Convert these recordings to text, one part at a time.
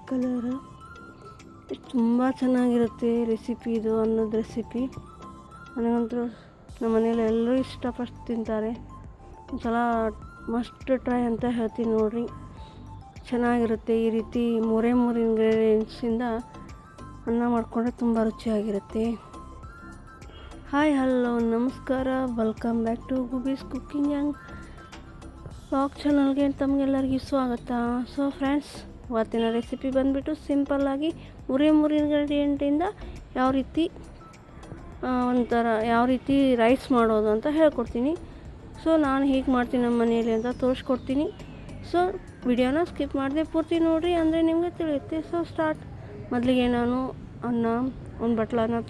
Colour ತುಂಬ ಚೆನ್ನಾಗಿರುತ್ತೆ recipe. ಇದು ಅನ್ನದ ರೆಸಿಪಿ ನನಗಂತೂ ನಮ್ಮ ಮನೇಲಿ ಎಲ್ಲರೂ ಇಷ್ಟಪಟ್ಟು ತಿಂತಾರೆ. ಒಂದ್ಸಲ ಮಸ್ಟ್ ಟ್ರೈ ಅಂತ ಹೇಳ್ತೀನಿ ನೋಡಿರಿ, ಚೆನ್ನಾಗಿರುತ್ತೆ. ಈ ರೀತಿ ಮೂರೇ ಇಂಗ್ರೀಡಿಯೆಂಟ್ಸಿಂದ ಅನ್ನ ಮಾಡಿಕೊಂಡ್ರೆ ತುಂಬ ರುಚಿಯಾಗಿರುತ್ತೆ. ಹಾಯ್ ಹಲೋ ನಮಸ್ಕಾರ, welcome back to Gubbi's cooking and vlog ಚಾನಲ್ಗೆ ತಮಗೆಲ್ಲರಿಗೂ ಸ್ವಾಗತ. ಸೊ ಫ್ರೆಂಡ್ಸ್, ಇವತ್ತಿನ ರೆಸಿಪಿ ಬಂದುಬಿಟ್ಟು ಸಿಂಪಲ್ಲಾಗಿ ಮೂರೇ ಇಂಗ್ರೀಡಿಯೆಂಟಿಂದ ಯಾವ ರೀತಿ ರೈಸ್ ಮಾಡೋದು ಅಂತ ಹೇಳ್ಕೊಡ್ತೀನಿ. ಸೊ ನಾನು ಹೇಗೆ ಮಾಡ್ತೀನಿ ನಮ್ಮ ಮನೆಯಲ್ಲಿ ಅಂತ ತೋರಿಸ್ಕೊಡ್ತೀನಿ. ಸೊ ವಿಡಿಯೋನ ಸ್ಕಿಪ್ ಮಾಡಿದೆ ಪೂರ್ತಿ ನೋಡಿರಿ, ಅಂದರೆ ನಿಮಗೆ ತಿಳಿಯುತ್ತೆ. So start. ಮೊದಲಿಗೆ ನಾನು ಒಂದು ಬಟ್ಲನ್ನ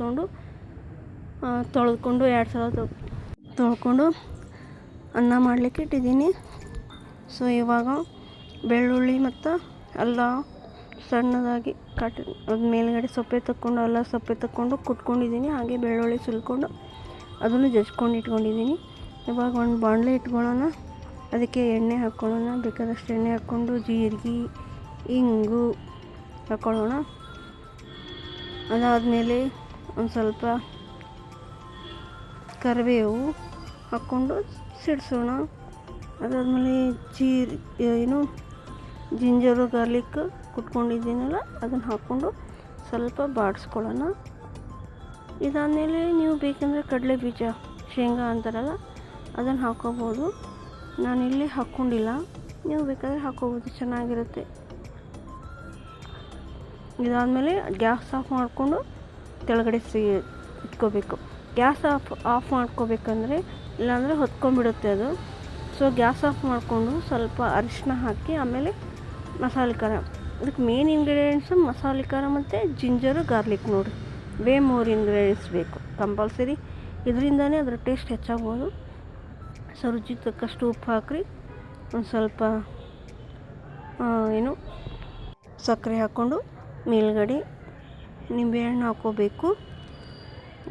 ತೊಳೆದ್ಕೊಂಡು 2 ಸಲ ತೊಳ್ಕೊಂಡು ಅನ್ನ ಮಾಡಲಿಕ್ಕೆ ಇಟ್ಟಿದ್ದೀನಿ. ಸೊ ಇವಾಗ ಬೆಳ್ಳುಳ್ಳಿ ಮತ್ತು ಅಲ್ಲ ಸಣ್ಣದಾಗಿ ಅದು ಮೇಲ್ಗಡೆ ಸೊಪ್ಪೆ ತಕ್ಕೊಂಡು ಕುಟ್ಕೊಂಡಿದ್ದೀನಿ. ಹಾಗೆ ಬೆಳ್ಳುಳ್ಳಿ ಸುಲ್ಕೊಂಡು ಅದನ್ನು ಜಜ್ಕೊಂಡು ಇಟ್ಕೊಂಡಿದ್ದೀನಿ. ಇವಾಗ ಒಂದು ಬಾಣಲೆ ಇಟ್ಕೊಳ್ಳೋಣ, ಅದಕ್ಕೆ ಎಣ್ಣೆ ಹಾಕ್ಕೊಳ್ಳೋಣ. ಬೇಕಾದಷ್ಟು ಎಣ್ಣೆ ಹಾಕ್ಕೊಂಡು ಜೀರಿಗೆ, ಇಂಗು ಹಾಕ್ಕೊಳ್ಳೋಣ. ಅದಾದಮೇಲೆ ಒಂದು ಸ್ವಲ್ಪ ಕರಿಬೇವು ಹಾಕ್ಕೊಂಡು ಸಿಡಿಸೋಣ. ಅದಾದಮೇಲೆ ಜಿಂಜರು ಗಾರ್ಲಿಕ್ ಕುಟ್ಕೊಂಡಿದ್ದೀನಲ್ಲ ಅದನ್ನು ಹಾಕ್ಕೊಂಡು ಸ್ವಲ್ಪ ಬಾಡಿಸ್ಕೊಳ್ಳೋಣ. ಇದಾದಮೇಲೆ ನೀವು ಬೇಕೆಂದರೆ ಕಡಲೆ ಬೀಜ, ಶೇಂಗಾ ಅಂತಾರಲ್ಲ, ಅದನ್ನು ಹಾಕ್ಕೋಬೋದು. ನಾನಿಲ್ಲಿ ಹಾಕ್ಕೊಂಡಿಲ್ಲ, ನೀವು ಬೇಕಾದರೆ ಹಾಕ್ಕೋಬೋದು, ಚೆನ್ನಾಗಿರುತ್ತೆ. ಇದಾದಮೇಲೆ ಗ್ಯಾಸ್ ಆಫ್ ಮಾಡಿಕೊಂಡು ಕೆಳಗಡೆ ಇಟ್ಕೋಬೇಕು. ಗ್ಯಾಸ್ ಆಫ್ ಮಾಡ್ಕೋಬೇಕಂದ್ರೆ, ಇಲ್ಲಾಂದರೆ ಹೊತ್ಕೊಂಡ್ಬಿಡುತ್ತೆ ಅದು. ಸೊ ಗ್ಯಾಸ್ ಆಫ್ ಮಾಡಿಕೊಂಡು ಸ್ವಲ್ಪ ಅರಿಶಿನ ಹಾಕಿ, ಆಮೇಲೆ ಮಸಾಲೆ ಖಾರ. ಅದಕ್ಕೆ ಮೇನ್ ಇಂಗ್ರೀಡಿಯೆಂಟ್ಸು ಮಸಾಲೆ ಖಾರ ಮತ್ತು ಜಿಂಜರು ಗಾರ್ಲಿಕ್. ನೋಡಿ, 3 ಇಂಗ್ರೀಡಿಯೆಂಟ್ಸ್ ಬೇಕು ಕಂಪಲ್ಸರಿ. ಇದರಿಂದನೇ ಅದರ ಟೇಸ್ಟ್ ಹೆಚ್ಚಾಗ್ಬೋದು. ಸೊ ರುಚಿಗೆ ತಕ್ಕಷ್ಟು ಉಪ್ಪು ಹಾಕ್ರಿ. ಒಂದು ಸ್ವಲ್ಪ ಸಕ್ಕರೆ ಹಾಕ್ಕೊಂಡು ಮೇಲ್ಗಡೆ ನಿಂಬೆಹಣ್ಣು ಹಾಕ್ಕೋಬೇಕು.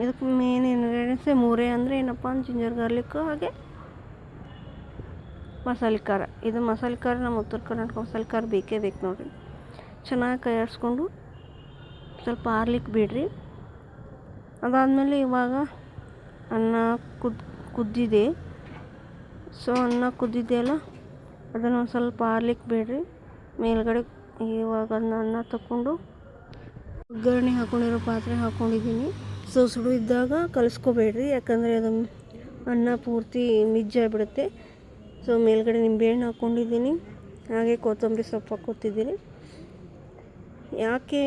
ಇದಕ್ಕೆ ಮೇನ್ ಇಂಗ್ರೀಡಿಯೆಂಟ್ಸೇ 3 ಅಂದರೆ ಏನಪ್ಪ ಅಂದ್ರೆ ಜಿಂಜರ್ ಗಾರ್ಲಿಕ್ ಹಾಗೆ ಮಸಾಲೆ ಖಾರ. ಇದು ಮಸಾಲೆ ಖಾರ ನಮ್ಮ ಉತ್ತರ ಕರ್ನಾಟಕ ಮಸಾಲೆ ಖಾರ ಬೇಕೇ ಬೇಕು ನೋಡಿರಿ. ಚೆನ್ನಾಗಿ ಕೈ ಆಡಿಸ್ಕೊಂಡು ಸ್ವಲ್ಪ ಆರ್ಲಿಕ್ಕೆ ಬಿಡ್ರಿ. ಅದಾದಮೇಲೆ ಇವಾಗ ಅನ್ನ ಕುದ್ದಿದೆ. ಸೊ ಅನ್ನ ಕುದ್ದಿದೆಯಲ್ಲ, ಅದನ್ನು ಒಂದು ಸ್ವಲ್ಪ ಆರ್ಲಿಕ್ಕೆ ಬಿಡ್ರಿ. ಮೇಲ್ಗಡೆ ಇವಾಗ ಅನ್ನ ತಗೊಂಡು ಒಗ್ಗರಣೆ ಹಾಕ್ಕೊಂಡಿರೋ ಪಾತ್ರೆ ಹಾಕ್ಕೊಂಡಿದ್ದೀನಿ. ಸೊ ಸುಡು ಇದ್ದಾಗ ಕಲಿಸ್ಕೋಬೇಡ್ರಿ, ಯಾಕಂದರೆ ಅದು ಅನ್ನ ಪೂರ್ತಿ ಮಿಜ್ಜಾಗ್ಬಿಡುತ್ತೆ. ಸೊ ಮೇಲ್ಗಡೆ ನಿಂಬೆಹಣ್ಣು ಹಾಕ್ಕೊಂಡಿದ್ದೀನಿ, ಹಾಗೆ ಕೊತ್ತಂಬರಿ ಸೊಪ್ಪು ಹಾಕ್ಕೊತಿದ್ದೀನಿ. ಯಾಕೆ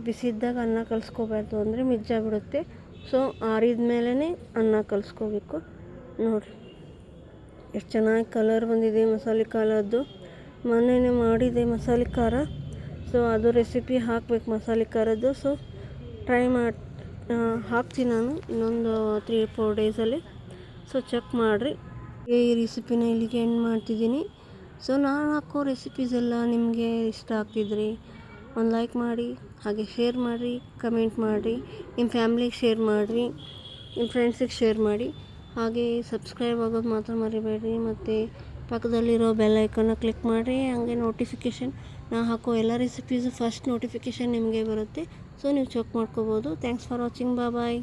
ಬಿಸಿ ಇದ್ದಾಗ ಅನ್ನ ಕಲಿಸ್ಕೋಬಾರ್ದು ಅಂದರೆ ಮಿಜ್ಜಾಗ್ಬಿಡುತ್ತೆ. ಸೊ ಆರಿದ ಮೇಲೇ ಅನ್ನ ಕಲಿಸ್ಕೋಬೇಕು. ನೋಡಿರಿ ಎಷ್ಟು ಚೆನ್ನಾಗಿ ಕಲರ್ ಬಂದಿದೆ ಮಸಾಲೆ ಖಾರದ್ದು. ಮೊನ್ನೆನೇ ಮಾಡಿದೆ ಮಸಾಲೆ ಖಾರ. ಸೊ ಅದು ರೆಸಿಪಿ ಹಾಕಬೇಕು ಮಸಾಲೆ ಖಾರದ್ದು. ಸೊ ಟ್ರೈ ಹಾಕ್ತೀನಿ ನಾನು ಇನ್ನೊಂದು 3-4 ಡೇಸಲ್ಲಿ. ಸೊ ಚೆಕ್ ಮಾಡಿರಿ. ಈ ರೆಸಿಪಿನ ಇಲ್ಲಿಗೆ ಎಂಡ್ ಮಾಡ್ತಿದ್ದೀನಿ. ಸೊ ನಾನು ಹಾಕೋ ರೆಸಿಪೀಸ್ ಎಲ್ಲ ನಿಮಗೆ ಇಷ್ಟ ಆಗ್ತಿದ್ರಿ ಒಂದು ಲೈಕ್ ಮಾಡಿ, ಹಾಗೆ ಶೇರ್ ಮಾಡಿರಿ, ಕಮೆಂಟ್ ಮಾಡಿರಿ, ನಿಮ್ಮ ಫ್ಯಾಮ್ಲಿಗೆ ಶೇರ್ ಮಾಡಿರಿ, ನಿಮ್ಮ ಫ್ರೆಂಡ್ಸಿಗೆ ಶೇರ್ ಮಾಡಿ. ಹಾಗೆ ಸಬ್ಸ್ಕ್ರೈಬ್ ಆಗೋದು ಮಾತ್ರ ಮರಿಬೇಡ್ರಿ. ಮತ್ತು ಪಕ್ಕದಲ್ಲಿರೋ ಬೆಲ್ ಐಕನ್ನ ಕ್ಲಿಕ್ ಮಾಡಿರಿ. ಹಾಗೆ ನೋಟಿಫಿಕೇಷನ್, ನಾನು ಹಾಕೋ ಎಲ್ಲ ರೆಸಿಪೀಸು ಫಸ್ಟ್ ನೋಟಿಫಿಕೇಷನ್ ನಿಮಗೆ ಬರುತ್ತೆ. ಸೊ ನೀವು ಚೆಕ್ ಮಾಡ್ಕೋಬೋದು. Thanks for watching. ಬಾಯ್.